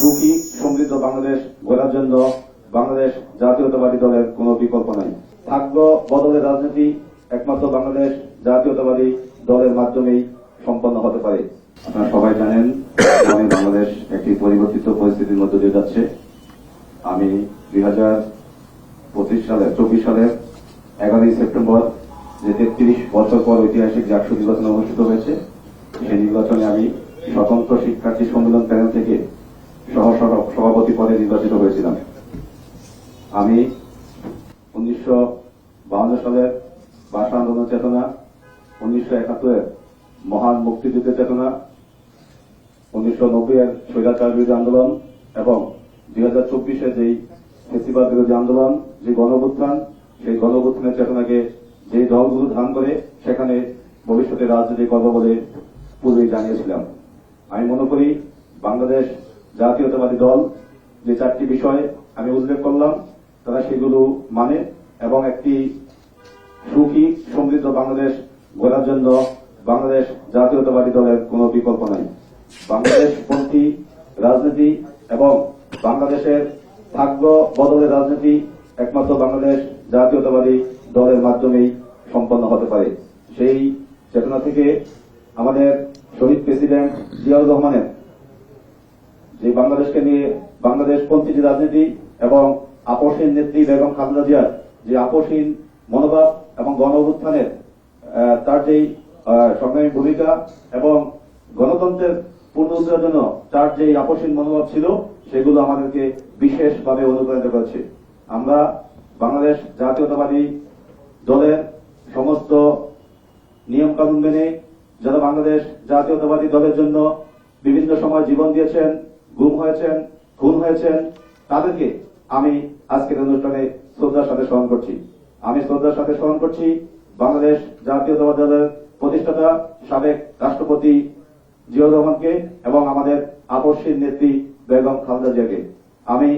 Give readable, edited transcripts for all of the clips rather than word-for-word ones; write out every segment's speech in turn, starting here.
সুখী সমৃদ্ধ বাংলাদেশ গড়ার জন্য বাংলাদেশ জাতীয়তাবাদী দলের কোনো বিকল্প নাই। ভাগ্য বদলের রাজনীতি একমাত্র বাংলাদেশ জাতীয়তাবাদী দলের মাধ্যমেই সম্পন্ন হতে পারে। আপনারা সবাই জানেন বাংলাদেশ একটি পরিবর্তিত পরিস্থিতির মধ্য দিয়ে যাচ্ছে। আমি 2024 সালের 11ই সেপ্টেম্বর যে 33 বছর পর ঐতিহাসিক জাকসু নির্বাচন অনুষ্ঠিত হয়েছে, সেই নির্বাচনে আমি স্বতন্ত্র শিক্ষার্থী সম্মেলন প্যানেল থেকে সভাপতি পদে নির্বাচিত হয়েছিলাম। আমি 1952 সালের ভাষা আন্দোলন চেতনা, 1971 মহান মুক্তিযুদ্ধের চেতনা, 1990 স্বৈরাচার বিরোধী আন্দোলন এবং 2024 যেই ফ্যাসিবাদ বিরোধী আন্দোলন, যে গণঅভ্যুত্থান, সেই গণঅভ্যুত্থানের চেতনাকে যে দলগুলো ধারণ করে সেখানে ভবিষ্যতে রাজনীতি করব বলে পূর্বেই জানিয়েছিলাম। আমি মনে করি বাংলাদেশ জাতীয়তাবাদী দল যে 4টি বিষয় আমি উল্লেখ করলাম তারা সেগুলো মানে এবং একটি সুখী সমৃদ্ধ বাংলাদেশ গড়ার জন্য বাংলাদেশ জাতীয়তাবাদী দলের কোনো বিকল্প নাই। বাংলাদেশপন্থী রাজনীতি এবং বাংলাদেশের ভাগ্য বদলের রাজনীতি একমাত্র বাংলাদেশ জাতীয়তাবাদী দলের মাধ্যমেই সম্পন্ন হতে পারে। সেই চেতনা থেকে আমাদের শহীদ প্রেসিডেন্ট জিয়াউর রহমানের যে বাংলাদেশকে নিয়ে বাংলাদেশপন্থী যে রাজনীতি এবং আপসহীন নেত্রী বেগম খালেদা জিয়ার যে আপসহীন মনোভাব এবং গণঅভ্যুত্থানের তার যেই সংগ্রামী ভূমিকা এবং গণতন্ত্রের পুনরুদ্ধারের জন্য তার যে আপসহীন মনোভাব ছিল, সেগুলো আমাদেরকে বিশেষভাবে অনুপ্রাণিত করেছে। আমরা বাংলাদেশ জাতীয়তাবাদী দলের সমস্ত নিয়ম কানুন মেনে যারা বাংলাদেশ জাতীয়তাবাদী দলের জন্য বিভিন্ন সময় জীবন দিয়েছেন, গুম হয়েছেন, খুন হয়েছেন, তাদেরকে আমি আজকের অনুষ্ঠানে শ্রদ্ধার সাথে স্মরণ করছি। আমি শ্রদ্ধার সাথে স্মরণ করছি বাংলাদেশ জাতীয়তাবাদী দলের প্রতিষ্ঠাতা সাবেক রাষ্ট্রপতি জিয়াউর রহমানকে এবং আমাদের আপসহীন নেত্রী বেগম খালেদা জিয়াকে। আমি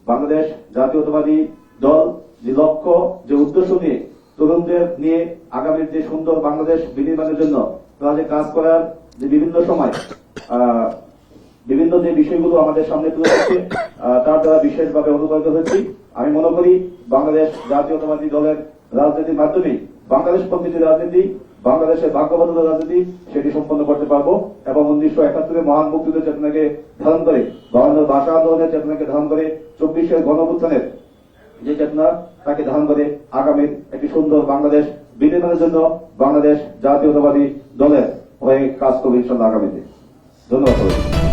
বাংলাদেশ জাতীয়তাবাদী দল যে লক্ষ্য, যে উদ্দেশ্য নিয়ে তরুণদের নিয়ে আগামীর যে সুন্দর বাংলাদেশ বিনির্মাণের জন্য তারা যে কাজ করার যে বিভিন্ন সময় বিভিন্ন যে বিষয়গুলো আমাদের সামনে তুলে ধরছে, তার দ্বারা বিশেষভাবে অনুপ্রাণিত হয়েছি। আমি মনে করি বাংলাদেশ জাতীয়তাবাদী দলের রাজনীতির মাধ্যমে বাংলাদেশপন্থী যে রাজনীতি, বাংলাদেশের ভাগ্যবদলের রাজনীতি, সেটি সম্পন্ন করতে পারবো এবং 1971 মহান মুক্তিযুদ্ধের চেতনাকে ধারণ করে, 52 ভাষা আন্দোলনের চেতনাকে ধারণ করে, 24 গণঅভ্যুত্থানের যে চেতনা তাকে ধারণ করে আগামীর একটি সুন্দর বাংলাদেশ বিনির্মাণের জন্য বাংলাদেশ জাতীয়তাবাদী দলের হয়ে কাজ করবে ইনশাআল্লাহ আগামীতে। ধন্যবাদ।